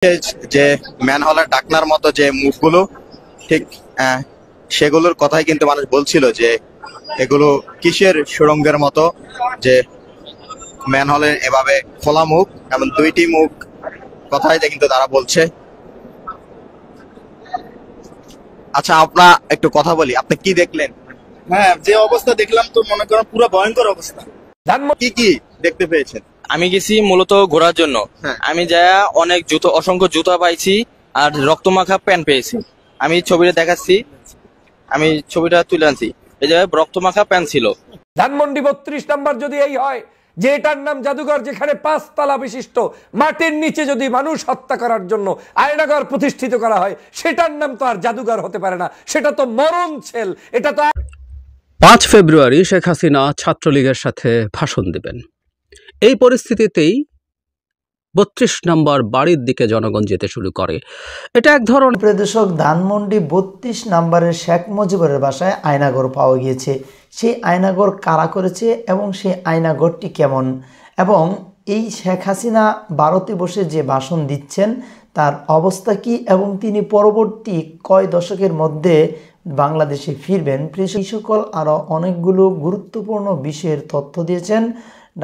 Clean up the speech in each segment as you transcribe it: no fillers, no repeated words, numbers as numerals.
যে ম্যানহোলের ঢাকনার মতো যে মুখগুলো ঠিক সেগুলোর কথাই কিন্তু মানুষ বলছিল যে এগুলো কিসের সুড়ঙ্গের মতো, যে ম্যানহোলের এভাবে খোলা মুখ এবং দুইটি মুখ কথাই কিন্তু তারা বলছে। আচ্ছা, আপনার একটু কথা বলি, আপনি কি দেখলেন? হ্যাঁ, যে অবস্থা দেখলাম তো মনে করেন পুরো ভয়ঙ্কর অবস্থা। কি কি দেখতে পেয়েছেন? আমি গেছি মূলত ঘোরার জন্য। আমি যা অনেক অসংখ্য জুতা পাইছি আর রক্তমাখা প্যান্ট পেয়েছি। আমি ছবিটা দেখাচ্ছি, আমি ছবিটা তুলে আনছি। এই জায়গায় রক্তমাখা প্যান্ট ছিল। ধানমন্ডি 32 নাম্বার যদি এই হয় যে এটার নাম জাদুঘর, যেখানে 5 তলা বিশিষ্ট মাটির নিচে যদি মানুষ হত্যা করার জন্য আয়নাঘর প্রতিষ্ঠিত করা হয়, সেটার নাম তো আর জাদুঘর হতে পারে না, সেটা তো মরণ ছেল। এটা তো 5 ফেব্রুয়ারি শেখ হাসিনা ছাত্রলীগের সাথে ভাষণ দেবেন। এই পরিস্থিতিতেই 32 নম্বর বাড়ির দিকে জনগণ যেতে শুরু করে। এটা এক ধরনের প্রদর্শক ধানমন্ডি 32 নম্বরের শেখ মুজিবের বাসায় আয়নাঘর পাওয়া গিয়েছে। সেই আয়নাঘর কারা করেছে এবং সেই আয়নাঘরটি কেমন, এবং এই শেখ হাসিনা ভারতে বসে যে ভাষণ দিচ্ছেন তার অবস্থা কি, এবং তিনি পরবর্তী কয় দশকের মধ্যে বাংলাদেশে ফিরবেন, এই সকল আরও অনেকগুলো গুরুত্বপূর্ণ বিষয়ের তথ্য দিয়েছেন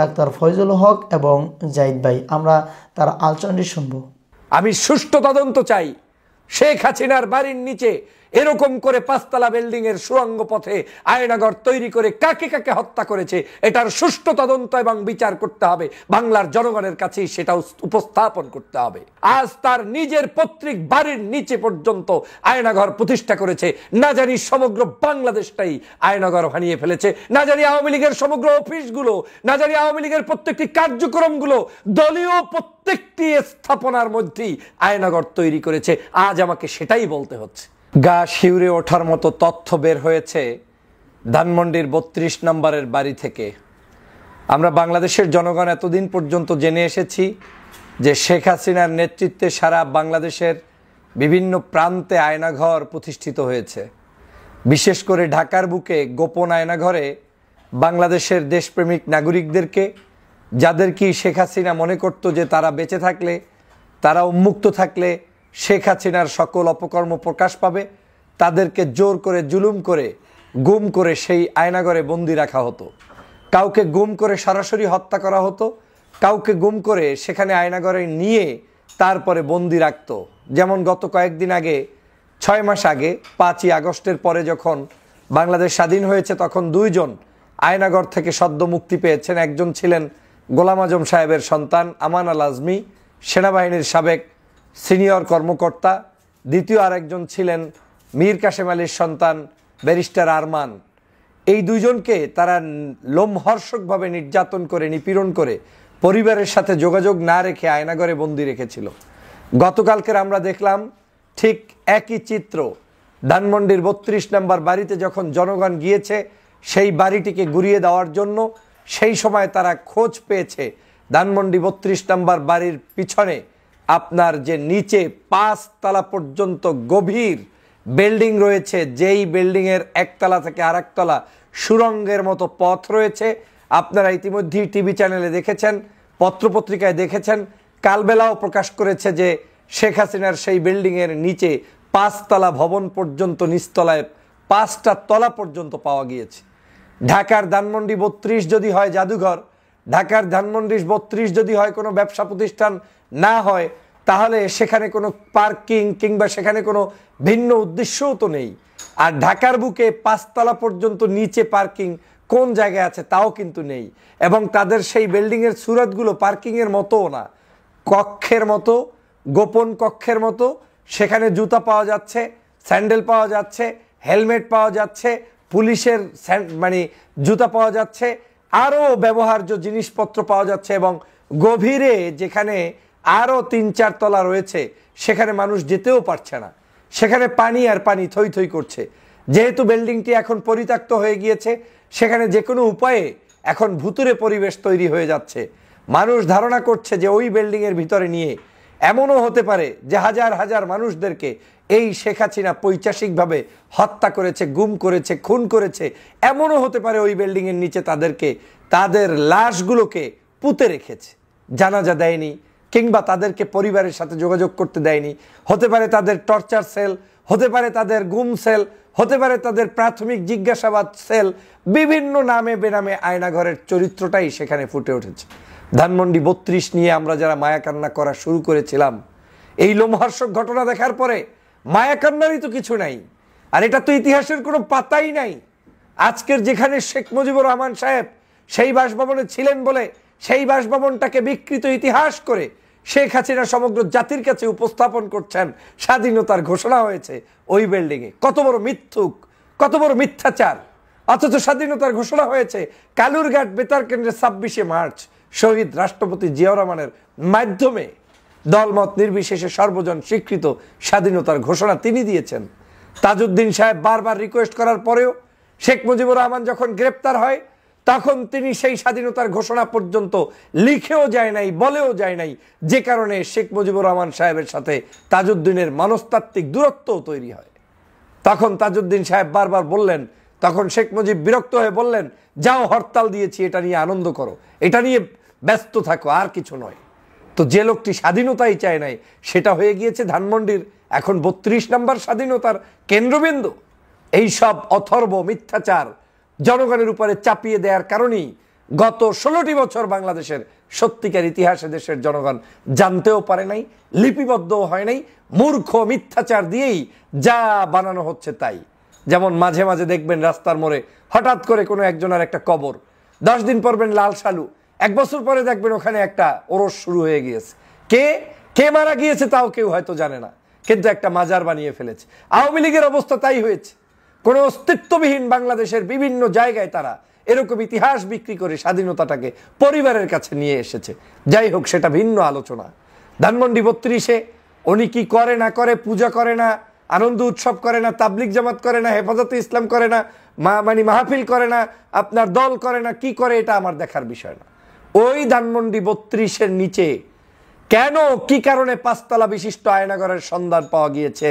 ডাক্তার ফয়জুল হক এবং জাহিদ ভাই। আমরা তার আলোচনাটি শুনব। আমি সুষ্ঠু তদন্ত চাই। শেখ হাসিনার বাড়ির নিচে এরকম করে 5 তলা বিল্ডিং এর সুড়ঙ্গ পথে আয়নাঘর তৈরি করে কাকে কাকে হত্যা করেছে এটার সুষ্ঠু তদন্ত এবং বিচার করতে হবে। বাংলার জনগণের কাছে সেটা উপস্থাপন করতে হবে। আজ তার নিজের পৈতৃক বাড়ির নিচে পর্যন্ত আয়নাঘর প্রতিষ্ঠা করেছে। না জানি সমগ্র বাংলাদেশটাই আয়নাঘর বানিয়ে ফেলেছে। না জানি আওয়ামী লীগের সমগ্র অফিসগুলো, না জানি আওয়ামী লীগের প্রত্যেকটি কার্যক্রমগুলো দলীয় প্রত্যেকটি স্থাপনার মধ্যেই আয়নাঘর তৈরি করেছে। আজ আমাকে সেটাই বলতে হচ্ছে। গা শিউরে ওঠার মতো তথ্য বের হয়েছে ধানমন্ডির 32 নম্বরের বাড়ি থেকে। আমরা বাংলাদেশের জনগণ এতদিন পর্যন্ত জেনে এসেছি যে শেখ হাসিনার নেতৃত্বে সারা বাংলাদেশের বিভিন্ন প্রান্তে আয়নাঘর প্রতিষ্ঠিত হয়েছে। বিশেষ করে ঢাকার বুকে গোপন আয়নাঘরে বাংলাদেশের দেশপ্রেমিক নাগরিকদেরকে, যাদের কি শেখ হাসিনা মনে করত যে তারা বেঁচে থাকলে, তারা উন্মুক্ত থাকলে শেখ হাসিনার সকল অপকর্ম প্রকাশ পাবে, তাদেরকে জোর করে জুলুম করে গুম করে সেই আয়নাঘরে বন্দি রাখা হতো। কাউকে গুম করে সরাসরি হত্যা করা হতো, কাউকে গুম করে সেখানে আয়নাঘরে নিয়ে তারপরে বন্দি রাখত। যেমন গত কয়েকদিন আগে, 6 মাস আগে 5ই আগস্টের পরে যখন বাংলাদেশ স্বাধীন হয়েছে, তখন 2 জন আয়নাঘর থেকে সদ্য মুক্তি পেয়েছেন। একজন ছিলেন গোলাম আজম সাহেবের সন্তান আমান আল আজমি, সেনাবাহিনীর সাবেক সিনিয়র কর্মকর্তা। দ্বিতীয় আরেকজন ছিলেন মীর কাসেম আলীর সন্তান ব্যারিস্টার আরমান। এই 2 জনকে তারা লোমহর্ষকভাবে নির্যাতন করে, নিপীড়ন করে, পরিবারের সাথে যোগাযোগ না রেখে আয়নাঘরে বন্দি রেখেছিল। গতকালকের আমরা দেখলাম ঠিক একই চিত্র। ধানমন্ডির 32 নম্বর বাড়িতে যখন জনগণ গিয়েছে সেই বাড়িটিকে গুড়িয়ে দেওয়ার জন্য, সেই সময় তারা খোঁজ পেয়েছে ধানমন্ডি 32 নম্বর বাড়ির পিছনে আপনার যে নিচে 5 তলা পর্যন্ত গভীর বিল্ডিং রয়েছে, যেই বিল্ডিংয়ের 1 তলা থেকে আরেক তলা সুড়ঙ্গের মতো পথ রয়েছে। আপনারা ইতিমধ্যেই টিভি চ্যানেলে দেখেছেন, পত্রপত্রিকায় দেখেছেন, কালবেলাও প্রকাশ করেছে যে শেখ হাসিনার সেই বিল্ডিংয়ের নিচে 5 তলা ভবন পর্যন্ত, নিচতলায় 5টা তলা পর্যন্ত পাওয়া গিয়েছে। ঢাকার ধানমন্ডি 32 যদি হয় জাদুঘর, ঢাকার ধানমন্ডি 32 যদি হয় কোনো ব্যবসা প্রতিষ্ঠান না হয়, তাহলে সেখানে কোনো পার্কিং কিংবা সেখানে কোনো ভিন্ন উদ্দেশ্যও তো নেই। আর ঢাকার বুকে 5 তলা পর্যন্ত নিচে পার্কিং কোন জায়গায় আছে তাও কিন্তু নেই। এবং তাদের সেই বিল্ডিংয়ের সুরতগুলো পার্কিংয়ের মতোও না, কক্ষের মতো, গোপন কক্ষের মতো। সেখানে জুতা পাওয়া যাচ্ছে, স্যান্ডেল পাওয়া যাচ্ছে, হেলমেট পাওয়া যাচ্ছে, পুলিশের জুতা পাওয়া যাচ্ছে, আরও ব্যবহার্য জিনিসপত্র পাওয়া যাচ্ছে। এবং গভীরে যেখানে আরও 3-4 তলা রয়েছে সেখানে মানুষ যেতেও পারছে না, সেখানে পানি আর পানি থই থই করছে। যেহেতু বিল্ডিংটি এখন পরিত্যক্ত হয়ে গিয়েছে, সেখানে যে কোনো উপায়ে এখন ভুতুরে পরিবেশ তৈরি হয়ে যাচ্ছে। মানুষ ধারণা করছে যে ওই বিল্ডিংয়ের ভিতরে নিয়ে এমনও হতে পারে যে হাজার হাজার মানুষদেরকে এই শেখ হাসিনা পৈশাচিকভাবে হত্যা করেছে, গুম করেছে, খুন করেছে। এমনও হতে পারে ওই বিল্ডিংয়ের নিচে তাদের লাশগুলোকে পুঁতে রেখেছে, জানাজা দেয়নি, কিংবা তাদেরকে পরিবারের সাথে যোগাযোগ করতে দেয়নি, হতে পারে তাদের টর্চার সেল, হতে পারে তাদের গুম সেল, হতে পারে তাদের প্রাথমিক জিজ্ঞাসাবাদ সেল, বিভিন্ন নামে বেনামে আয়নাঘরের চরিত্রটাই সেখানে ফুটে উঠেছে। ধানমন্ডি 32 নিয়ে আমরা যারা মায়াকান্না করা শুরু করেছিলাম, এই লোমহর্ষক ঘটনা দেখার পরে মায়াকান্নারই তো কিছু নাই, আর এটা তো ইতিহাসের কোনো পাতাই নাই। আজকের যেখানে শেখ মুজিবুর রহমান সাহেব সেই বাসভবনে ছিলেন বলে সেই বাসভবনটাকে বিকৃত ইতিহাস করে শেখ হাসিনা সমগ্র জাতির কাছে উপস্থাপন করছেন স্বাধীনতার ঘোষণা হয়েছে ওই বিল্ডিংয়ে। কত বড় মিথ্যুক, কত বড় মিথ্যাচার! অথচ স্বাধীনতার ঘোষণা হয়েছে কালুরঘাট বেতার কেন্দ্রে 26শে মার্চ শহীদ রাষ্ট্রপতি জিয়াউর রহমানের মাধ্যমে। দলমত নির্বিশেষে সর্বজন স্বীকৃত স্বাধীনতার ঘোষণা তিনি দিয়েছেন। তাজউদ্দিন সাহেব বারবার রিকোয়েস্ট করার পরেও শেখ মুজিবুর রহমান যখন গ্রেপ্তার হয় তখন তিনি সেই স্বাধীনতার ঘোষণা পর্যন্ত লিখেও যায় নাই, বলেও যায় নাই, যে কারণে শেখ মুজিবুর রহমান সাহেবের সাথে তাজউদ্দিনের মনস্তাত্ত্বিক দূরত্বও তৈরি হয়। তখন তাজউদ্দিন সাহেব বারবার বললেন, তখন শেখ মুজিব বিরক্ত হয়ে বললেন, যাও হরতাল দিয়েছি, এটা নিয়ে আনন্দ করো, এটা নিয়ে ব্যস্ত থাকো, আর কিছু নয়। তো যে লোকটি স্বাধীনতাই চায় নাই সেটা হয়ে গিয়েছে ধানমন্ডির এখন 32 নম্বর স্বাধীনতার কেন্দ্রবিন্দু। এই সব অথর্ব মিথ্যাচার জনগণের উপরে চাপিয়ে দেওয়ার কারণেই গত 16টি বছর বাংলাদেশের সত্যিকার ইতিহাসে দেশের জনগণ জানতেও পারে নাই, লিপিবদ্ধও হয় নাই। মূর্খ মিথ্যাচার দিয়েই যা বানানো হচ্ছে তাই। যেমন মাঝে মাঝে দেখবেন রাস্তার মোড়ে হঠাৎ করে কোনো একজনের একটা কবর, 10 দিন পরবেন লাল সালু, 1 বছর পরে দেখবেন ওখানে একটা ওরস শুরু হয়ে গিয়েছে। কে মারা গিয়েছে তাও কেউ হয়তো জানে না, কিন্তু একটা মাজার বানিয়ে ফেলেছে। আওয়ামী লীগের অবস্থা তাই হয়েছে। কোনো অস্তিত্ববিহীন বাংলাদেশের বিভিন্ন জায়গায় তারা এরকম ইতিহাস বিক্রি করে স্বাধীনতাটাকে পরিবারের কাছে নিয়ে এসেছে। যাই হোক, সেটা ভিন্ন আলোচনা। ধানমন্ডি 32-এ উনি কি করে না করে, পূজা করে না, আনন্দ উৎসব করে না, তাবলিগ জামাত করে না, হেফাজতে ইসলাম করে না, মাহফিল করে না, আপনার দল করে না, কি করে এটা আমার দেখার বিষয় না। ওই ধানমন্ডি 32-এর নিচে কেন, কি কারণে 5 তলা বিশিষ্ট আয়নাঘরের সন্ধান পাওয়া গিয়েছে,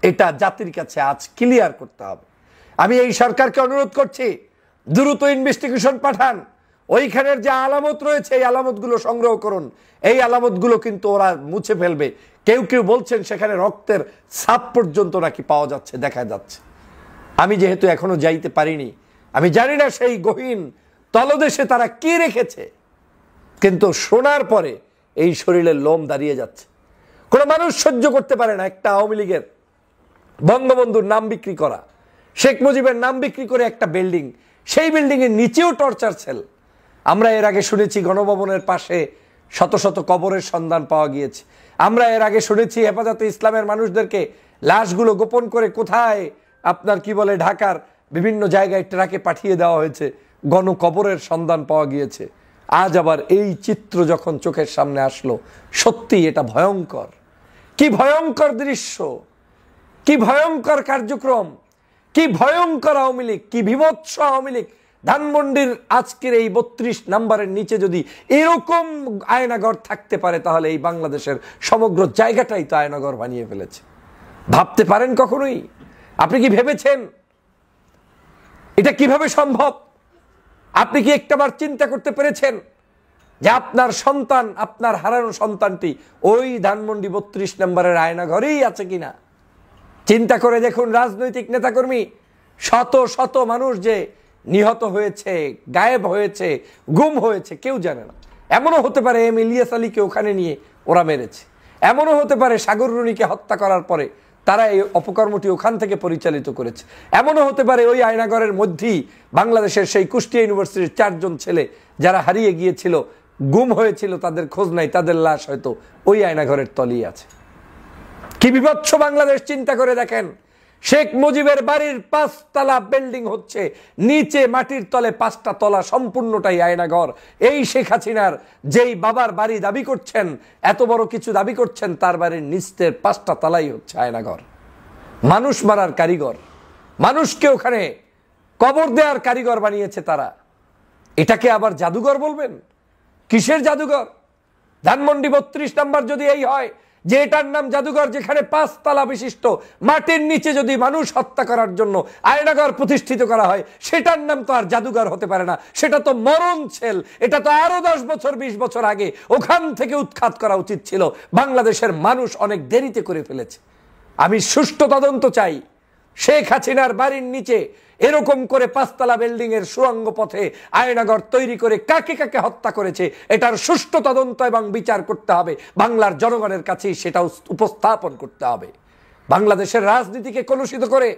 এটা জাতির কাছে আজ ক্লিয়ার করতে হবে। আমি এই সরকারকে অনুরোধ করছি, দ্রুত ইনভেস্টিগেশন পাঠান, ওইখানের যে আলামত রয়েছে এই আলামতগুলো সংগ্রহ করুন। এই আলামতগুলো কিন্তু ওরা মুছে ফেলবে। কেউ কেউ বলছেন সেখানে রক্তের ছাপ পর্যন্ত নাকি পাওয়া যাচ্ছে, দেখা যাচ্ছে। আমি যেহেতু এখনো যাইতে পারিনি, আমি জানি না সেই গহীন তলদেশে তারা কি রেখেছে, কিন্তু শোনার পরে এই শরীরের লোম দাঁড়িয়ে যাচ্ছে। কোনো মানুষ সহ্য করতে পারে না একটা আওয়ামী লীগের বঙ্গবন্ধুর নাম বিক্রি করা, শেখ মুজিবের নাম বিক্রি করে একটা বিল্ডিং, সেই বিল্ডিং এর নিচেও টর্চার সেল। আমরা এর আগে শুনেছি গণভবনের পাশে শত শত কবরের সন্ধান পাওয়া গিয়েছে। আমরা এর আগে শুনেছি হেফাজতে ইসলামের মানুষদেরকে লাশগুলো গোপন করে কোথায় আপনার কি বলে ঢাকার বিভিন্ন জায়গায় ট্রাকে পাঠিয়ে দেওয়া হয়েছে, গণকবরের সন্ধান পাওয়া গিয়েছে। আজ আবার এই চিত্র যখন চোখের সামনে আসলো, সত্যি এটা ভয়ঙ্কর। কি ভয়ঙ্কর দৃশ্য, কি ভয়ঙ্কর কার্যক্রম, কি ভয়ঙ্কর আওয়ামী লীগ, কি বিভৎস আওয়ামী লীগ। ধানমন্ডির আজকের এই 32 নম্বরের নিচে যদি এরকম আয়নাঘর থাকতে পারে, তাহলে এই বাংলাদেশের সমগ্র জায়গাটাই তো আয়নাঘর বানিয়ে ফেলেছে। ভাবতে পারেন কখনোই? আপনি কি ভেবেছেন এটা কিভাবে সম্ভব? আপনি কি একটাবার চিন্তা করতে পেরেছেন যে আপনার সন্তান, আপনার হারানো সন্তানটি ওই ধানমন্ডি 32 নম্বরের আয়নাঘরেই আছে কিনা? চিন্তা করে দেখুন, রাজনৈতিক নেতাকর্মী, শত শত মানুষ যে নিহত হয়েছে, গায়েব হয়েছে, গুম হয়েছে, কেউ জানে না। এমনও হতে পারে এম ইলিয়াস আলীকে ওখানে নিয়ে ওরা মেরেছে। এমনও হতে পারে সাগর রুনিকে হত্যা করার পরে তারা এই অপকর্মটি ওখান থেকে পরিচালিত করেছে। এমনও হতে পারে ওই আয়নাঘরের মধ্যেই বাংলাদেশের সেই কুষ্টিয়া ইউনিভার্সিটির 4 জন ছেলে যারা হারিয়ে গিয়েছিল, গুম হয়েছিল, তাদের খোঁজ নাই, তাদের লাশ হয়তো ওই আয়নাঘরের তলেই আছে। কি বিভৎস বাংলাদেশ চিন্তা করে দেখেন। শেখ মুজিবের বাড়ির 5 তলা বিল্ডিং হচ্ছে, নিচে মাটির তলে 5টা তলা, সম্পূর্ণটাই আয়নাঘর। এই শেখ হাসিনার যেই বাবার বাড়ি দাবি করছেন, এত বড় কিছু দাবি করছেন, তার বাড়ির নিচের 5টা তলাই হচ্ছে আয়নাঘর। মানুষ মারার কারিগর, মানুষকে ওখানে কবর দেওয়ার কারিগর বানিয়েছে তারা। এটাকে আবার জাদুঘর বলবেন? কিসের জাদুঘর? ধানমন্ডি 32 নম্বর যদি এই হয়, যে এটার নাম জাদুঘর, যেখানে 5 তলা বিশিষ্ট মাটির নিচে যদি মানুষ হত্যা করার জন্য আয়নাঘর প্রতিষ্ঠিত করা হয়, সেটার নাম তো আর জাদুঘর হতে পারে না, সেটা তো মরণ ছেল। এটা তো আরো 10 বছর 20 বছর আগে ওখান থেকে উৎখাত করা উচিত ছিল। বাংলাদেশের মানুষ অনেক দেরিতে করে ফেলেছে। আমি সুষ্ঠু তদন্ত চাই। শেখ হাসিনার বাড়ির নিচে এরকম করে 5 তলা বিল্ডিং এর সুড়ঙ্গ পথে আয়নাঘর তৈরি করে কাকে কাকে হত্যা করেছে, এটার সুষ্ঠু তদন্ত এবং বিচার করতে হবে। বাংলার জনগণের কাছেই সেটা উপস্থাপন করতে হবে। বাংলাদেশের রাজনীতিকে কলুষিত করে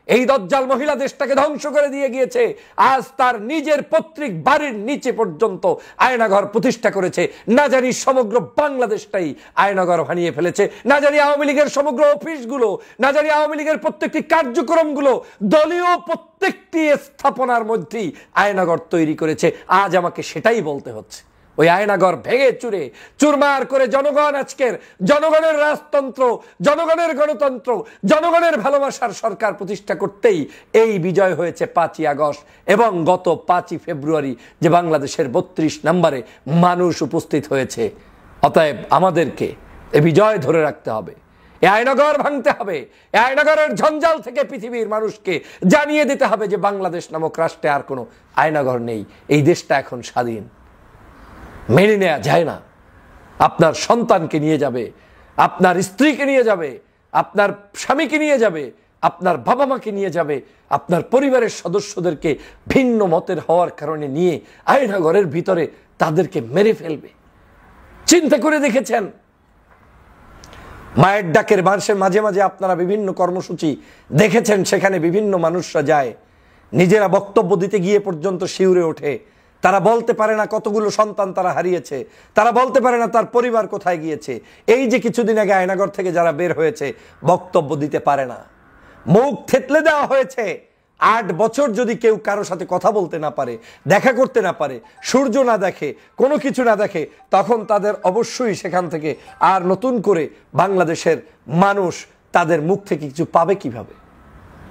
এই দজ্জাল মহিলা দেশটাকে ধ্বংস করে দিয়ে গিয়েছে। আজ তার নিজের পৈতৃক বাড়ির নিচে পর্যন্ত আয়নাঘর প্রতিষ্ঠা করেছে। না জানি সমগ্র বাংলাদেশটাই আয়নাঘর বানিয়ে ফেলেছে। না জানি আওয়ামী লীগের সমগ্র অফিসগুলো, না জানি আওয়ামী লীগের প্রত্যেকটি কার্যক্রমগুলো দলীয় প্রত্যেকটি স্থাপনার মধ্যেই আয়নাঘর তৈরি করেছে। আজ আমাকে সেটাই বলতে হচ্ছে। ওই আয়নাঘর ভেঙে চুরে চুরমার করে জনগণ আজকের জনগণের রাজতন্ত্র, জনগণের গণতন্ত্র, জনগণের ভালোবাসার সরকার প্রতিষ্ঠা করতেই এই বিজয় হয়েছে 5ই আগস্ট এবং গত 5ই ফেব্রুয়ারি, যে বাংলাদেশের 32 নম্বরে মানুষ উপস্থিত হয়েছে। অতএব আমাদেরকে এই বিজয় ধরে রাখতে হবে। এই আয়নাঘর ভাঙতে হবে। এই আয়নাঘরের ঝঞ্ঝাল থেকে পৃথিবীর মানুষকে জানিয়ে দিতে হবে যে বাংলাদেশ নামক রাষ্ট্রে আর কোনো আয়নাঘর নেই। এই দেশটা এখন স্বাধীন। মেনে নেওয়া যায় না। আপনার সন্তানকে নিয়ে যাবে, আপনার স্ত্রীকে নিয়ে যাবে, আপনার স্বামীকে নিয়ে যাবে, আপনার বাবা মাকে নিয়ে যাবে, আপনার পরিবারের সদস্যদেরকে ভিন্ন মতের হওয়ার কারণে নিয়ে আয়নাঘরের ভিতরে তাদেরকে মেরে ফেলবে। চিন্তা করে দেখেছেন? মায়ের ডাকের মাঝে মাঝে আপনারা বিভিন্ন কর্মসূচি দেখেছেন, সেখানে বিভিন্ন মানুষরা যায়, নিজেরা বক্তব্য দিতে গিয়ে পর্যন্ত শিউরে ওঠে। তারা বলতে পারে না কতগুলো সন্তান তারা হারিয়েছে, তারা বলতে পারে না তার পরিবার কোথায় গিয়েছে। এই যে কিছুদিন আগে আয়নাঘর থেকে যারা বের হয়েছে, বক্তব্য দিতে পারে না, মুখ থেতলে দেওয়া হয়েছে। 8 বছর যদি কেউ কারোর সাথে কথা বলতে না পারে, দেখা করতে না পারে, সূর্য না দেখে, কোনো কিছু না দেখে, তখন তাদের অবশ্যই সেখান থেকে আর নতুন করে বাংলাদেশের মানুষ তাদের মুখ থেকে কিছু পাবে কিভাবে?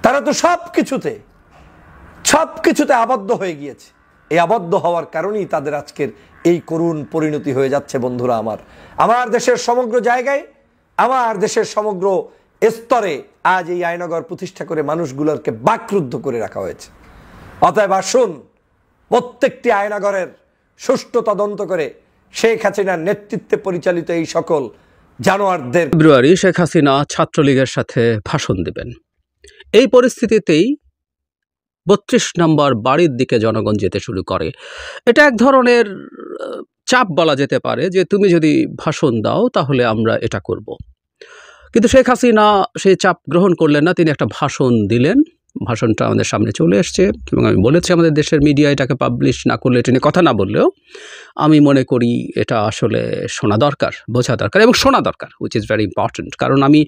তারা তো সব কিছুতে আবদ্ধ হয়ে গিয়েছে। এই আবদ্ধ হওয়ার কারণেই তাদের আজকের এই করুণ পরিণতি হয়ে যাচ্ছে। বন্ধুরা আমার দেশের সমগ্র জায়গায়, আমার দেশের সমগ্র স্তরে আজ এই আয়নাঘর প্রতিষ্ঠা করে মানুষগুলোকে বাকরুদ্ধ করে রাখা হয়েছে। অতএব আসুন, প্রত্যেকটি আয়নাঘরের সুষ্ঠু তদন্ত করে শেখ হাসিনার নেতৃত্বে পরিচালিত এই সকল জানোয়ারদের। ফেব্রুয়ারি শেখ হাসিনা ছাত্রলীগের সাথে ভাষণ দেবেন। এই পরিস্থিতিতেই 32 নম্বর বাড়ির দিকে জনগণ যেতে শুরু করে। এটা এক ধরনের চাপ বলা যেতে পারে যে তুমি যদি ভাষণ দাও তাহলে আমরা এটা করব। কিন্তু শেখ হাসিনা সেই চাপ গ্রহণ করলেন না, তিনি একটা ভাষণ দিলেন। ভাষণটা আমাদের সামনে চলে এসছে এবং আমি বলেছি আমাদের দেশের মিডিয়া এটাকে পাবলিশ না করলে, এটা নিয়ে কথা না বললেও আমি মনে করি এটা আসলে শোনা দরকার, বোঝা দরকার এবং শোনা দরকার, উইচ ইজ ভেরি ইম্পর্টেন্ট। কারণ আমি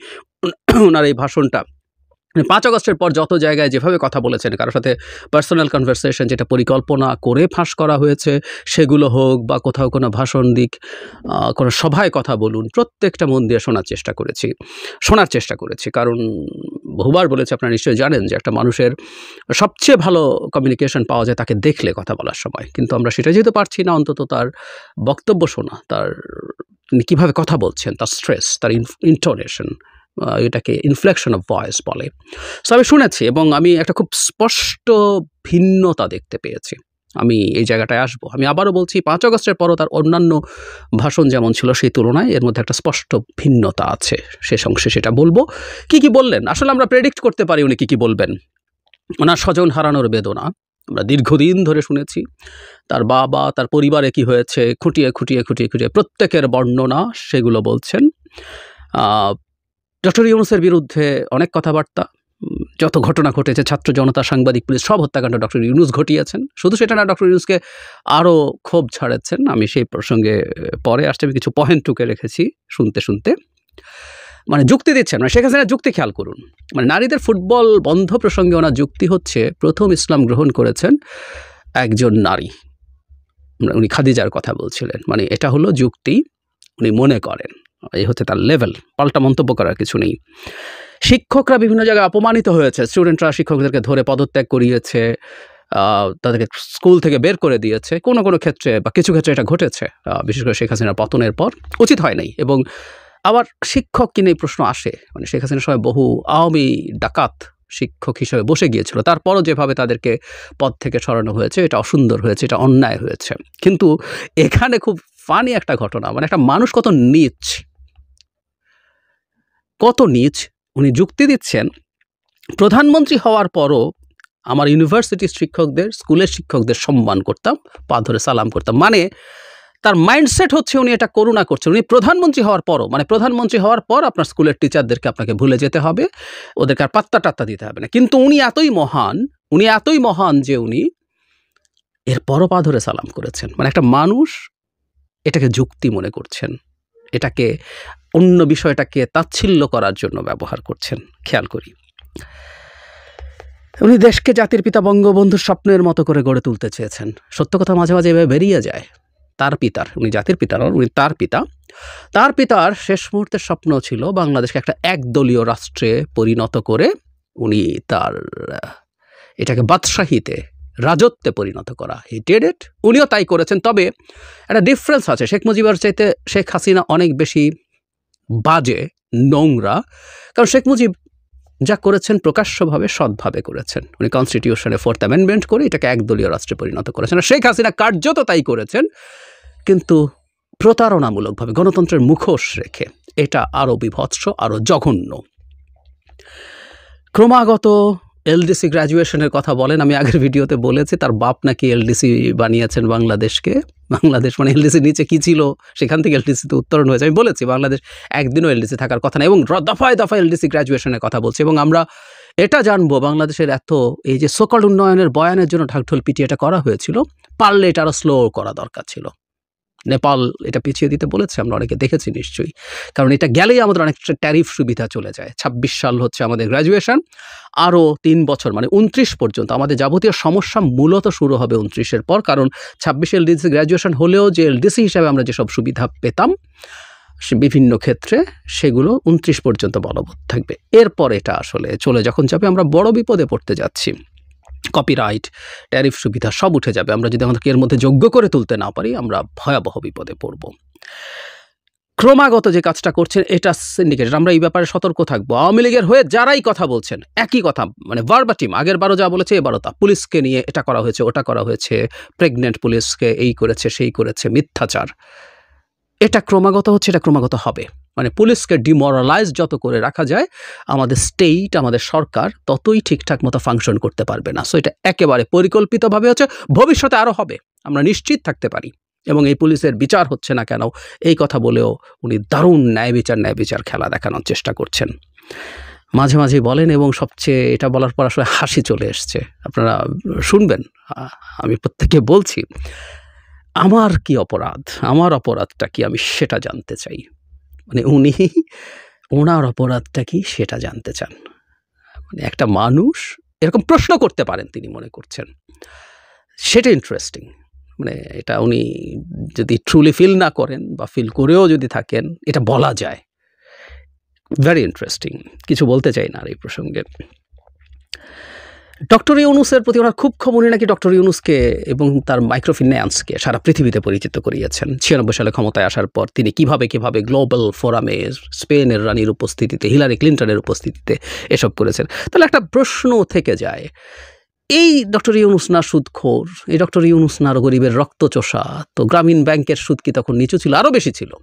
ওনার এই ভাষণটা 5 আগস্টের পর যত জায়গায় যেভাবে কথা বলেছেন, কারোর সাথে পার্সোনাল কনভারসেশন যেটা পরিকল্পনা করে ফাঁস করা হয়েছে সেগুলো হোক, বা কোথাও কোনো ভাষণ দিক, কোনো সভায় কথা বলুন, প্রত্যেকটা মন দিয়ে শোনার চেষ্টা করেছি। কারণ বহুবার বলেছি, আপনারা নিশ্চয়ই জানেন যে একটা মানুষের সবচেয়ে ভালো কমিউনিকেশন পাওয়া যায় তাকে দেখলে কথা বলার সময়। কিন্তু আমরা সেটা যেহেতু পারছি না, অন্তত তার বক্তব্য শোনা, তিনি কীভাবে কথা বলছেন, তার স্ট্রেস, তার ইন্টোনেশন, এটাকে ইনফ্লেকশন অফ ভয়েস বলে। সো আমি শুনেছি এবং আমি একটা খুব স্পষ্ট ভিন্নতা দেখতে পেয়েছি। আমি এই জায়গাটায় আসবো। আমি আবারও বলছি, 5 আগস্টের পরও তার অন্যান্য ভাষণ যেমন ছিল সেই তুলনায় এর মধ্যে একটা স্পষ্ট ভিন্নতা আছে। শেষ অংশে সেটা বলবো। কি বললেন আসলে আমরা প্রেডিক্ট করতে পারি উনি কি বলবেন। ওনার স্বজন হারানোর বেদনা আমরা দীর্ঘদিন ধরে শুনেছি। তার বাবা, তার পরিবারে কি হয়েছে, খুঁটিয়ে প্রত্যেকের বর্ণনা সেগুলো বলছেন। ডক্টর ইউনূসের বিরুদ্ধে অনেক কথাবার্তা, যত ঘটনা ঘটেছে, ছাত্র জনতা, সাংবাদিক, পুলিশ, সব হত্যাকাণ্ড ডক্টর ইউনূস ঘটিয়েছেন। শুধু সেটা না, ডক্টর ইউনূসকে আরও ক্ষোভ ছাড়াচ্ছেন। আমি সেই প্রসঙ্গে পরে আসতে আমি কিছু পয়েন্ট টুকে রেখেছি শুনতে। মানে যুক্তি দিচ্ছেন, মানে শেখ হাসিনার যুক্তি খেয়াল করুন। মানে নারীদের ফুটবল বন্ধ প্রসঙ্গে ওনার যুক্তি হচ্ছে, প্রথম ইসলাম গ্রহণ করেছেন একজন নারী, উনি খাদিজার কথা বলছিলেন। মানে এটা হলো যুক্তি, উনি মনে করেন। এই হচ্ছে তার লেভেল, পাল্টা মন্তব্য করার কিছু নেই। শিক্ষকরা বিভিন্ন জায়গায় অপমানিত হয়েছে, স্টুডেন্টরা শিক্ষকদেরকে ধরে পদত্যাগ করিয়েছে, তাদেরকে স্কুল থেকে বের করে দিয়েছে। কোনো ক্ষেত্রে বা কিছু ক্ষেত্রে এটা ঘটেছে, বিশেষ করে শেখ হাসিনার পতনের পর। উচিত হয় নাই এবং আবার শিক্ষক কিনে এই প্রশ্ন আসে, মানে শেখ হাসিনার সময় বহু আওয়ামী ডাকাত শিক্ষক হিসেবে বসে গিয়েছিল, তারপরও যেভাবে তাদেরকে পদ থেকে সরানো হয়েছে এটা অসুন্দর হয়েছে, এটা অন্যায় হয়েছে। কিন্তু এখানে খুব ফানি একটা ঘটনা, মানে একটা মানুষ কত নীচ, উনি যুক্তি দিচ্ছেন প্রধানমন্ত্রী হওয়ার পরও আমার ইউনিভার্সিটির শিক্ষকদের, স্কুলের শিক্ষকদের সম্মান করতাম, পা ধরে সালাম করতাম। মানে তার মাইন্ডসেট হচ্ছে উনি এটা করুণা করছেন। উনি প্রধানমন্ত্রী হওয়ার পরও, মানে প্রধানমন্ত্রী হওয়ার পর আপনার স্কুলের টিচারদেরকে আপনাকে ভুলে যেতে হবে, ওদেরকে আর পাত্তা টাত্তা দিতে হবে না। কিন্তু উনি এতই মহান যে উনি এরপরও পা ধরে সালাম করেছেন। মানে একটা মানুষ এটাকে যুক্তি মনে করছেন, এটাকে অন্য বিষয়টাকে তাচ্ছিল্য করার জন্য ব্যবহার করছেন। খেয়াল করি, উনি দেশকে জাতির পিতা বঙ্গবন্ধুর স্বপ্নের মতো করে গড়ে তুলতে চেয়েছেন। সত্য কথা মাঝে মাঝে এভাবে বেরিয়ে যায়। তার পিতার, উনি জাতির পিতা নন, উনি তার পিতার শেষ মুহূর্তের স্বপ্ন ছিল বাংলাদেশকে একটা একদলীয় রাষ্ট্রে পরিণত করে উনি তার এটাকে বাদশাহীতে, রাজত্বে পরিণত করা। হি ডিড ইট, উনিও তাই করেছেন। তবে একটা ডিফারেন্স আছে, শেখ মুজিবের চাইতে শেখ হাসিনা অনেক বেশি বাজে, নোংরা। কারণ শেখ মুজিব যা করেছেন প্রকাশ্যভাবে সৎভাবে করেছেন। উনি কনস্টিটিউশনে 4th অ্যামেন্ডমেন্ট করে এটাকে একদলীয় রাষ্ট্রে পরিণত করেছেন। আর শেখ হাসিনা কার্যত তাই করেছেন, কিন্তু প্রতারণামূলকভাবে, গণতন্ত্রের মুখোশ রেখে। এটা আরও বিভৎস, আরও জঘন্য। ক্রমাগত এলডিসি গ্র্যাজুয়েশনের কথা বলেন। আমি আগের ভিডিওতে বলেছি তার বাপ নাকি এলডিসি বানিয়েছেন বাংলাদেশকে। বাংলাদেশ মানে এলডিসি নিচে কি ছিল সেখান থেকে এলডিসিতে উত্তরণ হয়েছে। আমি বলেছি বাংলাদেশ একদিনও এলডিসি থাকার কথা না, এবং দফায় দফায় এলডিসি গ্র্যাজুয়েশনের কথা বলছি। এবং আমরা এটা জানবো বাংলাদেশের এত এই যে সকল উন্নয়নের বয়ানের জন্য ঢাকঢোল পিটিয়ে এটা করা হয়েছিল, পারলে এটা আরও স্লো করা দরকার ছিল। নেপাল এটা পিছিয়ে দিতে বলেছে, আমরা অনেকে দেখেছি নিশ্চয়ই। কারণ এটা গেলেই আমাদের অনেকটা ট্যারিফ সুবিধা চলে যায়। 26 সাল হচ্ছে আমাদের গ্র্যাজুয়েশন, আরও 3 বছর মানে 29 পর্যন্ত আমাদের যাবতীয় সমস্যা মূলত শুরু হবে 29-এর পর। কারণ 26 এলডিসি গ্র্যাজুয়েশন হলেও যে এলডিসি হিসাবে আমরা যেসব সুবিধা পেতাম বিভিন্ন ক্ষেত্রে, সেগুলো 29 পর্যন্ত বলবৎ থাকবে। এরপর এটা আসলে চলে যখন যাবে আমরা বড় বিপদে পড়তে যাচ্ছি। কপিরাইট, ট্যারিফ সুবিধা সব উঠে যাবে। আমরা যদি আমাদেরকে এর মধ্যে যোগ্য করে তুলতে না পারি, আমরা ভয়াবহ বিপদে পড়ব। ক্রমাগত যে কাজটা করছেন এটা সিন্ডিকেটেড। আমরা এই ব্যাপারে সতর্ক থাকবো। আওয়ামী লীগের হয়ে যারাই কথা বলছেন একই কথা, মানে ভার্বাটিম, আগের বারও যা বলেছে এবারও তা। পুলিশকে নিয়ে এটা করা হয়েছে, ওটা করা হয়েছে, প্রেগনেন্ট পুলিশকে এই করেছে সেই করেছে, মিথ্যাচার। এটা ক্রমাগত হচ্ছে, এটা ক্রমাগত হবে। মানে পুলিশকে ডিমোরালাইজ যত করে রাখা যায়, আমাদের স্টেট, আমাদের সরকার ততই ঠিকঠাক মতো ফাংশন করতে পারবে না। সো এটা একেবারে পরিকল্পিতভাবে হচ্ছে, ভবিষ্যতে আরও হবে, আমরা নিশ্চিত থাকতে পারি। এবং এই পুলিশের বিচার হচ্ছে না কেন এই কথা বলেও উনি দারুণ ন্যায় বিচার খেলা দেখানোর চেষ্টা করছেন। মাঝে মাঝে বলেন, এবং সবচেয়ে এটা বলার পর আসলে হাসি চলে এসছে। আপনারা শুনবেন, আমি প্রত্যেককে বলছি, আমার কি অপরাধ, আমার অপরাধটা কি, আমি সেটা জানতে চাই। মানে উনি ওনার অপরাধটা কি সেটা জানতে চান। মানে একটা মানুষ এরকম প্রশ্ন করতে পারেন তিনি মনে করছেন, সেটা ইন্টারেস্টিং। মানে এটা উনি যদি ট্রুলি ফিল না করেন বা ফিল করেও যদি থাকেন, এটা বলা যায়। Very interesting. কিছু বলতে চাই না আর এই প্রসঙ্গে। ডক্টর ইউনুসের প্রতি ওনার খুব ক্ষোভ। উনি নাকি ডক্টর ইউনুসকে এবং তার মাইক্রোফিন্যান্সকে সারা পৃথিবীতে পরিচিত করিয়েছেন। 96 সালে ক্ষমতায় আসার পর তিনি কিভাবে গ্লোবাল ফোরামে স্পেনের রানীর উপস্থিতিতে, হিলারি ক্লিন্টনের উপস্থিতিতে এসব করেছেন। তাহলে একটা প্রশ্ন থেকে যায়, এই ডক্টর ইউনুস না সুদখোর, এই ডক্টর ইউনুস না গরিবের রক্তচোষা? তো গ্রামীণ ব্যাংকের সুদ কি তখন নিচু ছিল? আরও বেশি ছিল।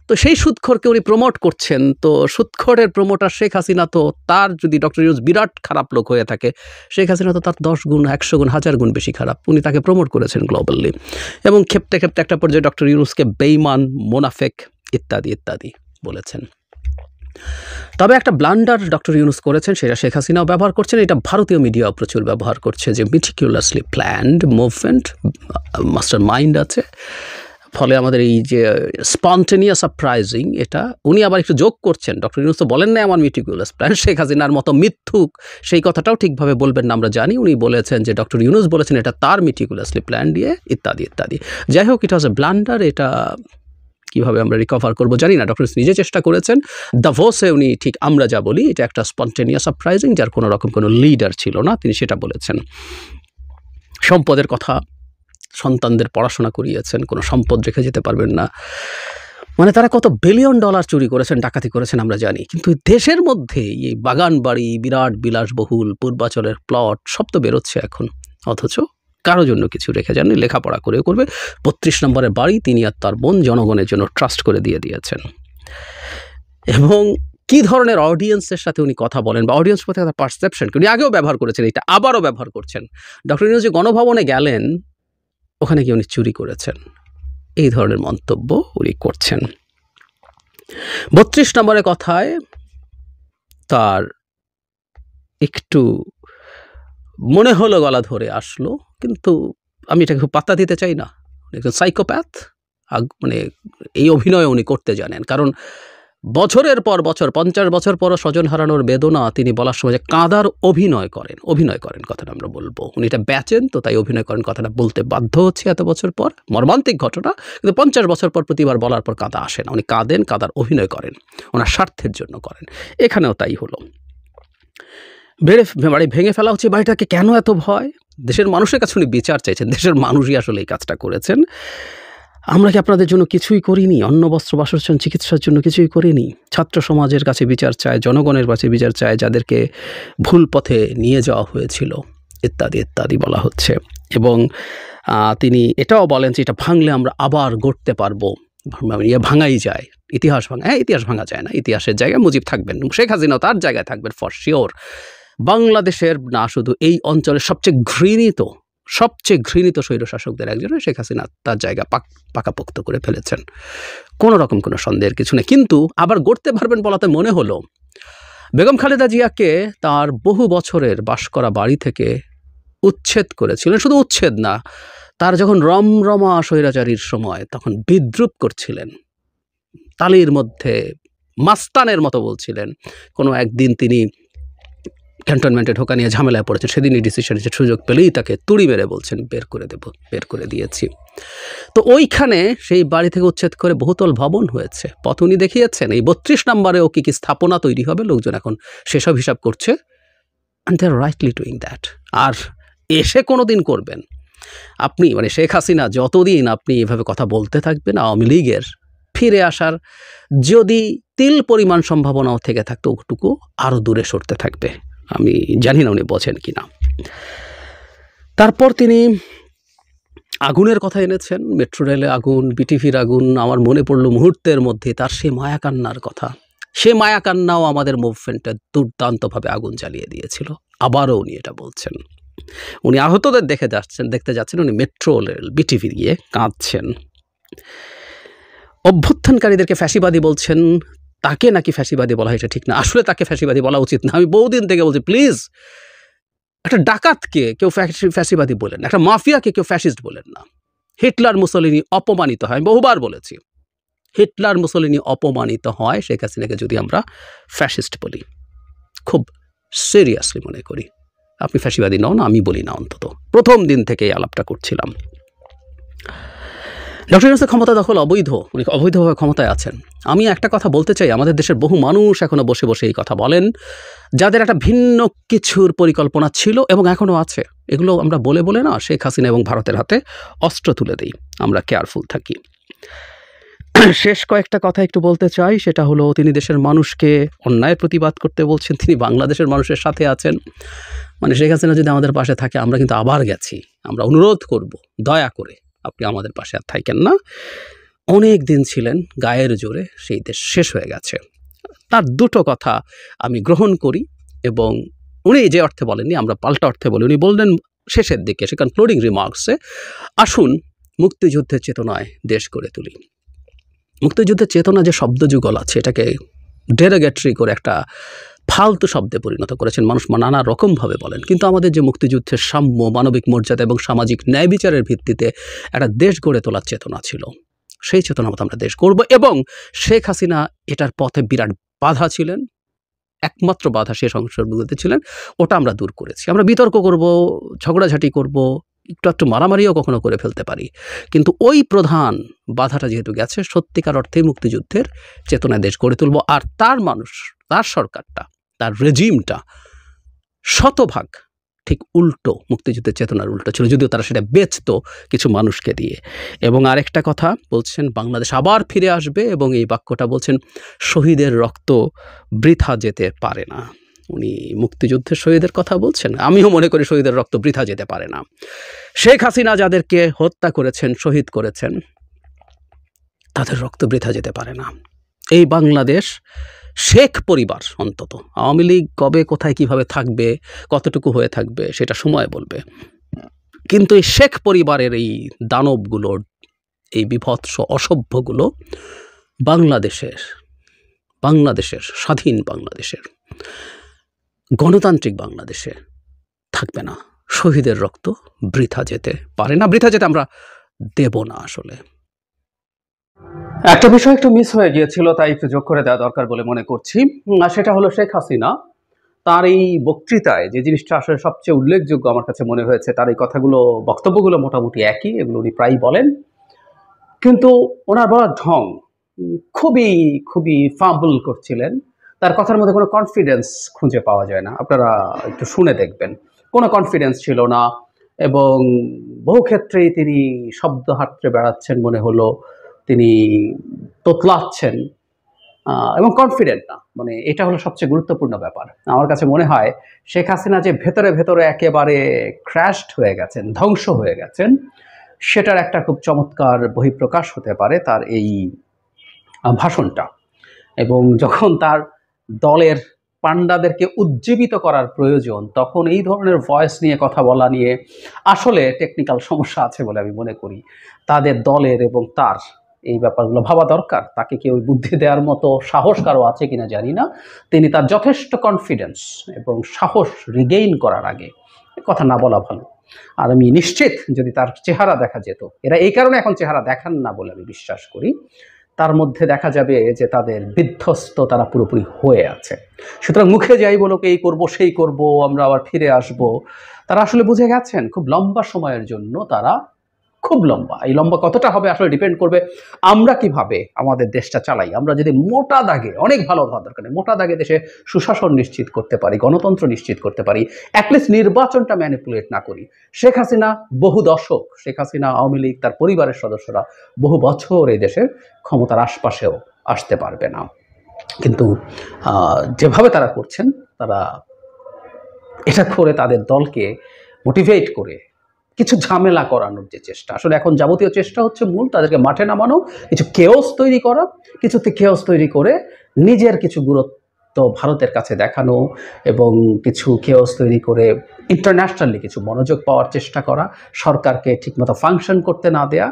তো সেই সুদখোরকে উনি প্রমোট করছেন। তো সুদখোরের প্রমোটার শেখ হাসিনা, তো তার যদি ডক্টর ইউনুস বিরাট খারাপ লোক হয়ে থাকে, শেখ হাসিনা তো তার 10 গুণ, 100 গুণ, 1000 গুণ বেশি খারাপ। উনি তাকে প্রমোট করেছেন গ্লোবালি, এবং খেপতে একটা পর্যায়ে ডক্টর ইউনুসকে বেইমান, মোনাফেক ইত্যাদি ইত্যাদি বলেছেন। তবে একটা ব্লান্ডার ডক্টর ইউনুস করেছেন, সেটা শেখ হাসিনাও ব্যবহার করছেন, এটা ভারতীয় মিডিয়াও প্রচুর ব্যবহার করছে, যে meticulously planned movement, master mind আছে। ফলে আমাদের এই যে স্পন্টেনিয়াস সারপ্রাইজিং, এটা উনি আবার একটু যোগ করছেন। ডক্টর ইউনুস তো বলেন না আমার মিটিকুলাস প্ল্যান, শেখ হাসিনার মতো মিথ্যুক সেই কথাটাও ঠিকভাবে বলবেন না আমরা জানি। উনি বলেছেন যে ডক্টর ইউনুস বলেছেন এটা তার মিটিকুলাসলি প্ল্যান দিয়ে ইত্যাদি ইত্যাদি। যাই হোক, এটা হচ্ছে ব্লান্ডার। এটা কীভাবে আমরা রিকভার করবো জানি না। ডক্টর ইউনুস নিজে চেষ্টা করেছেন। দাভোসে উনি ঠিক আমরা যা বলি, এটা একটা স্পন্টেনিয়াস সারপ্রাইজিং, যার কোনো রকম কোনো লিডার ছিল না, তিনি সেটা বলেছেন। সম্পদের কথা, সন্তানদের পড়াশোনা করিয়েছেন, কোনো সম্পদ রেখে যেতে পারবেন না। মানে তারা কত বিলিয়ন ডলার চুরি করেছেন, ডাকাতি করেছেন আমরা জানি, কিন্তু দেশের মধ্যে এই বাগান বাড়ি, বিরাট বিলাসবহুল পূর্বাচলের প্লট সব তো বেরোচ্ছে এখন, অথচ কারো জন্য কিছু রেখে যাননি, লেখাপড়া করে করবে। 32 নম্বরের বাড়ি তিনি আর তার বোন জনগণের জন্য ট্রাস্ট করে দিয়ে দিয়েছেন। এবং কি ধরনের অডিয়েন্সের সাথে উনি কথা বলেন বা অডিয়েন্স প্রতি তার পারসেপশন, উনি আগেও ব্যবহার করেছেন, এটা আবারও ব্যবহার করছেন। ডক্টর ইউনূস যে গণভবনে গেলেন, ওখানে গিয়ে উনি চুরি করেছেন, এই ধরনের মন্তব্য উনি করছেন। 32 নম্বরের কথায় তার একটু মনে হলো গলা ধরে আসলো, কিন্তু আমি এটাকে খুব পাত্তা দিতে চাই না। একজন সাইকোপ্যাথ, মানে এই অভিনয় উনি করতে জানেন, কারণ বছরের পর বছর 50 বছর পরও স্বজন হারানোর বেদনা তিনি বলার সময় যে কাঁদার অভিনয় করেন কথাটা আমরা বলবো, উনি এটা বেচেন তো তাই অভিনয় করেন কথাটা বলতে বাধ্য হচ্ছে এত বছর পর। মর্মান্তিক ঘটনা, কিন্তু 50 বছর পর প্রতিবার বলার পর কাঁদা আসে না, উনি কাঁদার অভিনয় করেন, ওনার স্বার্থের জন্য করেন। এখানেও তাই হলো, বাড়ি ভেঙে ফেলা হচ্ছে, বাড়িটাকে কেন এত ভয়? দেশের মানুষের কাছে উনি বিচার চাইছেন, দেশের মানুষই আসলে এই কাজটা করেছেন। আমরা কি আপনাদের জন্য কিছুই করিনি? অন্ন বস্ত্র বাসস্থান চিকিৎসার জন্য কিছুই করিনি? ছাত্র সমাজের কাছে বিচার চায়, জনগণের কাছে বিচার চায়, যাদেরকে ভুল পথে নিয়ে যাওয়া হয়েছিল, ইত্যাদি ইত্যাদি বলা হচ্ছে। এবং তিনি এটাও বলেন যে এটা ভাঙলে আমরা আবার গড়তে পারবো, ভাঙাই যায়, ইতিহাস ভাঙা। হ্যাঁ, ইতিহাস ভাঙা যায় না, ইতিহাসের জায়গায় মুজিব থাকবেন, শেখ হাসিনাও তার জায়গায় থাকবেন ফর শিওর। বাংলাদেশের না শুধু এই অঞ্চলের সবচেয়ে ঘৃণিত স্বৈরশাসকদের একজন শেখ হাসিনা তার জায়গা পাকাপোক্ত করে ফেলেছেন, কোনো রকম কোনো সন্দেহের কিছু নেই। কিন্তু আবার গড়তে পারবেন বলাতে মনে হলো বেগম খালেদা জিয়াকে তার বহু বছরের বাস করা বাড়ি থেকে উচ্ছেদ করেছিলেন, শুধু উচ্ছেদ না, তার যখন রমরমা স্বৈরাচারীর সময় তখন বিদ্রুপ করছিলেন, তালির মধ্যে মাস্তানের মতো বলছিলেন। কোনো একদিন তিনি ক্যান্টনমেন্টে ঢোকা নিয়ে ঝামেলায় পড়েছেন, সেদিনই ডিসিশন যে সুযোগ পেলেই তাকে তুড়ি মেরে বলছেন বের করে দিয়েছি। তো ওইখানে সেই বাড়ি থেকে উচ্ছেদ করে বহুতল ভবন হয়েছে, পথ উনি দেখিয়েছেন। এই 32 নম্বরেও কি স্থাপনা তৈরি হবে, লোকজন এখন সেসব হিসাব করছে, and they are rightly doing that. আর এসে কোনো দিন করবেন আপনি, মানে শেখ হাসিনা যতদিন আপনি এভাবে কথা বলতে থাকবেন, আওয়ামী লীগের ফিরে আসার যদি তিল পরিমাণ সম্ভাবনাও থেকে থাকতো, ওটুকু আরও দূরে সরতে থাকবে। আমি জানি না উনি বোঝেন কিনা। তারপর তিনি আগুনের কথা এনেছেন, মেট্রো রেলে আগুন, বিটিভির আগুন। আমার মনে পড়লো মুহূর্তের মধ্যে তার সে মায়াকান্নার কথা। সে মায়াকান্নাও আমাদের মুভমেন্টে দুর্দান্তভাবে আগুন জ্বালিয়ে দিয়েছিল। আবারও উনি এটা বলছেন। উনি আহতদের দেখতে যাচ্ছেন, উনি মেট্রো রেল বিটিভি গিয়ে কাঁদছেন। অভ্যুত্থানকারীদেরকে ফ্যাসিবাদী বলছেন, তাকে নাকি ফ্যাসিবাদী বলা এটা ঠিক না, আসলে তাকে ফ্যাসিবাদী বলা উচিত না। আমি বহুদিন থেকে বলছি, প্লিজ, একটা ডাকাতকে কেউ ফ্যাসিবাদী বলেন না, একটা মাফিয়াকে কেউ ফ্যাসিস্ট বলেন না। হিটলার মুসলিনি অপমানিত হয়, আমি বহুবার বলেছি, হিটলার মুসলিনি অপমানিত হয়, শেখ হাসিনাকে যদি আমরা ফ্যাসিস্ট বলি, খুব সিরিয়াসলি মনে করি। আপনি ফ্যাসিবাদী নন, আমি বলি না, অন্তত প্রথম দিন থেকে এই আলাপটা করছিলাম। ডক্টর ইউনূসের ক্ষমতা দখল অবৈধ, উনি অবৈধভাবে ক্ষমতায় আছেন। আমি একটা কথা বলতে চাই, আমাদের দেশের বহু মানুষ এখনো বসে বসে এই কথা বলেন, যাদের একটা ভিন্ন কিছুর পরিকল্পনা ছিল এবং এখনও আছে। এগুলো আমরা বলে বলে না শেখ হাসিনা এবং ভারতের হাতে অস্ত্র তুলে দিই, আমরা কেয়ারফুল থাকি। শেষ কয়েকটা কথা একটু বলতে চাই, সেটা হলো তিনি দেশের মানুষকে অন্যায়ের প্রতিবাদ করতে বলছেন, তিনি বাংলাদেশের মানুষের সাথে আছেন। মানে শেখ হাসিনা যদি আমাদের পাশে থাকে, আমরা কিন্তু আবার গেছি, আমরা অনুরোধ করব দয়া করে আপনি আমাদের পাশে আর থাকেন না। অনেক দিন ছিলেন গায়ের জোরে, সেই দেশ শেষ হয়ে গেছে। তার দুটো কথা আমি গ্রহণ করি, এবং উনি যে অর্থে বলেননি, আমরা পাল্টা অর্থে বলি। উনি বললেন শেষের দিকে, সে কনক্লুডিং রিমার্কসে, আসুন মুক্তিযুদ্ধের চেতনায় দেশ গড়ে তুলি। মুক্তিযুদ্ধের চেতনা যে শব্দযুগল আছে, এটাকে ডেরোগেটরি করে একটা ফালতু শব্দে পরিণত করেছেন, মানুষ নানা রকমভাবে বলেন। কিন্তু আমাদের যে মুক্তিযুদ্ধের সাম্য, মানবিক মর্যাদা এবং সামাজিক ন্যায় বিচারের ভিত্তিতে একটা দেশ গড়ে তোলার চেতনা ছিল, সেই চেতনা মতো আমরা দেশ করব। এবং শেখ হাসিনা এটার পথে বিরাট বাধা ছিলেন, একমাত্র বাধা শেষ অংশের মধ্যে ছিলেন, ওটা আমরা দূর করেছি। আমরা বিতর্ক করব, ঝগড়াঝাটি করব, একটু মারামারিও কখনো করে ফেলতে পারি, কিন্তু ওই প্রধান বাধাটা যেহেতু গেছে, সত্যিকার অর্থে মুক্তিযুদ্ধের চেতনায় দেশ গড়ে তুলব। আর তার মানুষ, তার সরকারটা, তার রেজিমটা শতভাগ ঠিক উল্টো, মুক্তিযুদ্ধের চেতনার উল্টো ছিল, যদিও তারা সেটা বেচতো কিছু মানুষকে দিয়ে। এবং আরেকটা কথা বলছেন, বাংলাদেশ আবার ফিরে আসবে, এবং এই বাক্যটা বলছেন শহীদের রক্ত বৃথা যেতে পারে না। উনি মুক্তিযুদ্ধের শহীদের কথা বলছেন, আমিও মনে করি শহীদের রক্ত বৃথা যেতে পারে না। শেখ হাসিনা যাদেরকে হত্যা করেছেন, শহীদ করেছেন, তাদের রক্ত বৃথা যেতে পারে না। এই বাংলাদেশ, শেখ পরিবার অন্তত, আওয়ামী লীগ কবে কোথায় কিভাবে থাকবে, কতটুকু হয়ে থাকবে সেটা সময় বলবে, কিন্তু এই শেখ পরিবারের এই দানবগুলোর, এই বিভৎস অসভ্যগুলো বাংলাদেশের স্বাধীন বাংলাদেশের, গণতান্ত্রিক বাংলাদেশে থাকবে না। শহীদের রক্ত বৃথা যেতে পারে না, বৃথা যেতে আমরা দেব না। আসলে একটা বিষয় একটু মিস হয়ে গিয়েছিল, তাই একটু যোগ করে দেওয়া দরকার বলে মনে করছি। আর সেটা হলো শেখ হাসিনা তার এই বক্তৃতায় যে জিনিসটা আসলে সবচেয়ে উল্লেখযোগ্য আমার কাছে মনে হয়েছে, তার এই কথাগুলো, বক্তব্যগুলো মোটামুটি একই, এগুলো উনি প্রায়ই বলেন, কিন্তু ওনার বলার ঢং খুবই খুবই ফাম্বল করছিলেন। তার কথার মধ্যে কোনো কনফিডেন্স খুঁজে পাওয়া যায় না, আপনারা একটু শুনে দেখবেন, কোনো কনফিডেন্স ছিল না। এবং বহু ক্ষেত্রেই তিনি শব্দ হাতড়ে বেড়াচ্ছেন, মনে হলো তিনি তোতলাচ্ছেন, এবং কনফিডেন্ট না। মানে এটা হলো সবচেয়ে গুরুত্বপূর্ণ ব্যাপার। আমার কাছে মনে হয় শেখ হাসিনা যে ভেতরে ভেতরে একেবারে ক্র্যাশড হয়ে গেছেন, ধ্বংস হয়ে গেছেন, সেটার একটা খুব চমৎকার বহিঃপ্রকাশ হতে পারে তার এই ভাষণটা। এবং যখন তার দলের পান্ডাদেরকে উজ্জীবিত করার প্রয়োজন, তখন এই ধরনের ভয়েস নিয়ে কথা বলা নিয়ে আসলে টেকনিক্যাল সমস্যা আছে বলে আমি মনে করি। তাদের দলের এবং তার এই ব্যাপারগুলো ভাবা দরকার। তাকে কি ওই বুদ্ধি দেওয়ার মতো সাহস কারো আছে কিনা জানি না। তিনি তার যথেষ্ট কনফিডেন্স এবং সাহস রিগেইন করার আগে কথা না বলা ভালো। আর আমি নিশ্চিত যদি তার চেহারা দেখা যেত, এরা এই কারণে এখন চেহারা দেখান না বলে আমি বিশ্বাস করি, তার মধ্যে দেখা যাবে যে তাদের বিধ্বস্ত তারা পুরোপুরি হয়ে আছে। সুতরাং মুখে যাই বলো এই করব সেই করব, আমরা আবার ফিরে আসব, তারা আসলে বুঝে গেছেন খুব লম্বা সময়ের জন্য তারা, খুব লম্বা, এই লম্বা কতটা হবে আসলে ডিপেন্ড করবে আমরা কিভাবে আমাদের দেশটা চালাই। আমরা যদি মোটা দাগে, অনেক ভালো হওয়ার দরকার নেই, মোটা দাগে দেশে সুশাসন নিশ্চিত করতে পারি, গণতন্ত্র নিশ্চিত করতে পারি, অ্যাটলিস্ট নির্বাচনটা ম্যানিপুলেট না করি। শেখ হাসিনা বহু দশক, শেখ হাসিনা, আওয়ামী লীগ, তার পরিবারের সদস্যরা বহু বছর এই দেশের ক্ষমতার আশপাশেও আসতে পারবে না। কিন্তু যেভাবে তারা করছেন, তারা এটা করে তাদের দলকে মোটিভেট করে কিছু ঝামেলা করানোর যে চেষ্টা, আসলে এখন যাবতীয় চেষ্টা হচ্ছে মূল তাদেরকে মাঠে নামানো, কিছু কেওস তৈরি করা, কিছুতে কেওস তৈরি করে নিজের কিছু গুরুত্ব ভারতের কাছে দেখানো, এবং কিছু কেওস তৈরি করে ইন্টারন্যাশনালি কিছু মনোযোগ পাওয়ার চেষ্টা করা, সরকারকে ঠিকমতো ফাংশন করতে না দেয়া।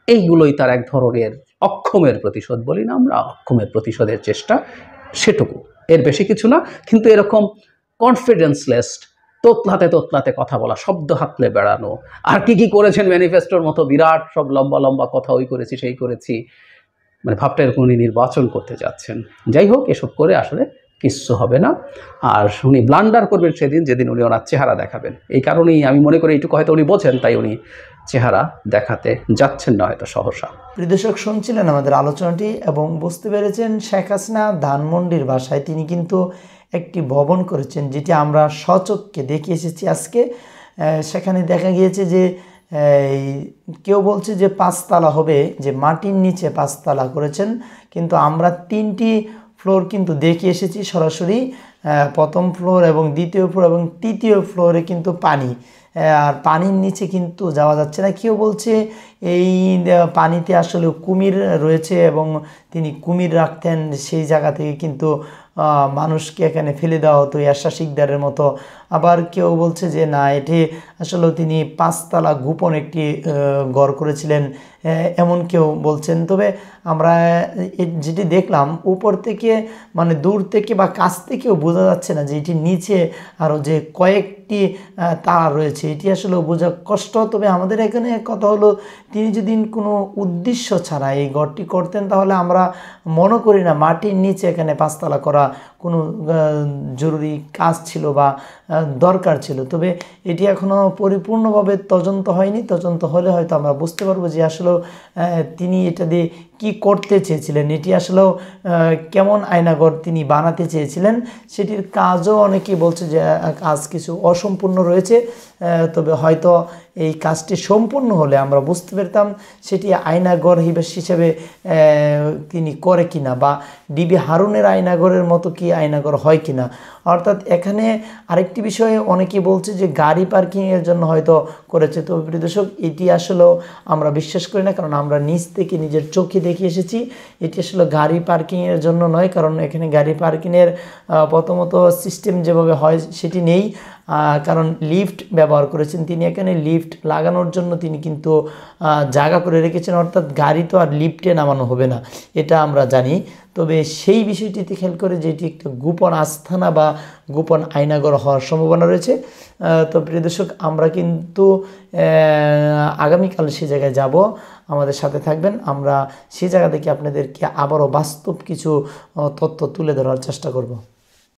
এইগুলোই তার এক ধরনের অক্ষমের প্রতিশোধ, বলি না আমরা, অক্ষমের প্রতিশোধের চেষ্টা, সেটুকু, এর বেশি কিছু না। কিন্তু এরকম কনফিডেন্সলেস, তোতলাতে তোতলাতে কথা বলা, শব্দ হাতলে বেড়ানো, আর কি কি করেছেন ম্যানিফেস্টোর মতো বিরাট সব লম্বা লম্বা কথা, ওই করেছি সেই করেছি, মানে ভাবটা এরকম উনি নির্বাচন করতে যাচ্ছেন। যাই হোক, এসব করে আসলে কিচ্ছু হবে না। আর উনি ব্লান্ডার করবেন সেদিন, যেদিন উনি ওনার চেহারা দেখাবেন। এই কারণেই আমি মনে করি এইটুকু হয়তো উনি বোঝেন, তাই উনি চেহারা দেখাতে যাচ্ছেন না হয়তো সহসা। প্রিয় দর্শক, শুনছিলেন আমাদের আলোচনাটি এবং বুঝতে পেরেছেন শেখ হাসিনা ধানমন্ডির বাসায় তিনি কিন্তু একটি ভবন করেছেন, যেটি আমরা স্বচক্ষে দেখে এসেছি আজকে। সেখানে দেখা গিয়েছে যে কেউ বলছে যে 5 তলা হবে, যে মাটির নিচে 5 তলা করেছেন, কিন্তু আমরা 3টি ফ্লোর কিন্তু দেখে এসেছি সরাসরি। প্রথম ফ্লোর এবং দ্বিতীয় ফ্লোর এবং তৃতীয় ফ্লোরে কিন্তু পানি, আর পানির নিচে কিন্তু যাওয়া যাচ্ছে না। কেউ বলছে এই পানিতে আসলে কুমির রয়েছে এবং তিনি কুমির রাখতেন, সেই জায়গা থেকে কিন্তু মানুষকে এখানে ফেলে দেওয়া হতো এরশাদ শিকদারের মতো। আবার কেউ বলছে যে না, এটি আসলে তিনি 5 তলা গোপন একটি ঘর করেছিলেন, এমন কেউ বলছেন। তবে আমরা যেটি দেখলাম উপর থেকে, মানে দূর থেকে বা কাছ থেকেও বোঝা যাচ্ছে না যে এটি নিচে আরও যে কয়েকটি তার রয়েছে, এটি আসলে বোঝা কষ্ট। তবে আমাদের এখানে কথা হলো, তিনি যদি কোনো উদ্দেশ্য ছাড়া এই ঘরটি করতেন, তাহলে আমরা মনে করি না মাটির নিচে এখানে 5 তলা করা কোনো জরুরি কাজ ছিল বা দরকার ছিল। তবে এটি এখনও পরিপূর্ণভাবে তদন্ত হয়নি। তদন্ত হলে হয়তো আমরা বুঝতে পারবো যে আসলে তিনি এটা দিয়ে কি করতে চেয়েছিলেন, এটি আসলেও কেমন আয়নাঘর তিনি বানাতে চেয়েছিলেন। সেটির কাজও অনেকেই বলছে যে কাজ কিছু অসম্পূর্ণ রয়েছে। তবে হয়তো এই কাজটি সম্পূর্ণ হলে আমরা বুঝতে পারতাম সেটি আয়নাঘর হিসেবে তিনি করে কিনা, বা ডিবি হারুনের আয়নাঘরের মতো কি আয়নাঘর হয় কিনা। অর্থাৎ এখানে আরেকটি বিষয়ে অনেকেই বলছে যে গাড়ি পার্কিংয়ের জন্য হয়তো করেছে। তো প্রিয় দর্শক, এটি আসলেও আমরা বিশ্বাস করি না, কারণ আমরা নিজ থেকে নিজের চোখে দেখে এসেছি এটি আসলে গাড়ি পার্কিংয়ের জন্য নয়। কারণ এখানে গাড়ি পার্কিংয়ের প্রথমত সিস্টেম যেভাবে হয় সেটি নেই, কারণ লিফট ব্যবহার করেছেন তিনি। এখানে লিফট লাগানোর জন্য তিনি কিন্তু জায়গা করে রেখেছেন, অর্থাৎ গাড়ি তো আর লিফটে নামানো হবে না, এটা আমরা জানি। তবে সেই বিষয়টিতে খেয়াল করে যে এটি একটা গোপন আস্থানা বা গোপন আয়নাঘর হওয়ার সম্ভাবনা রয়েছে। তো প্রিয় দর্শক, আমরা কিন্তু আগামীকাল সেই জায়গায় যাব, আমাদের সাথে থাকবেন। আমরা সেই জায়গা থেকে আপনাদেরকে আবারও বাস্তব কিছু তথ্য তুলে ধরার চেষ্টা করব।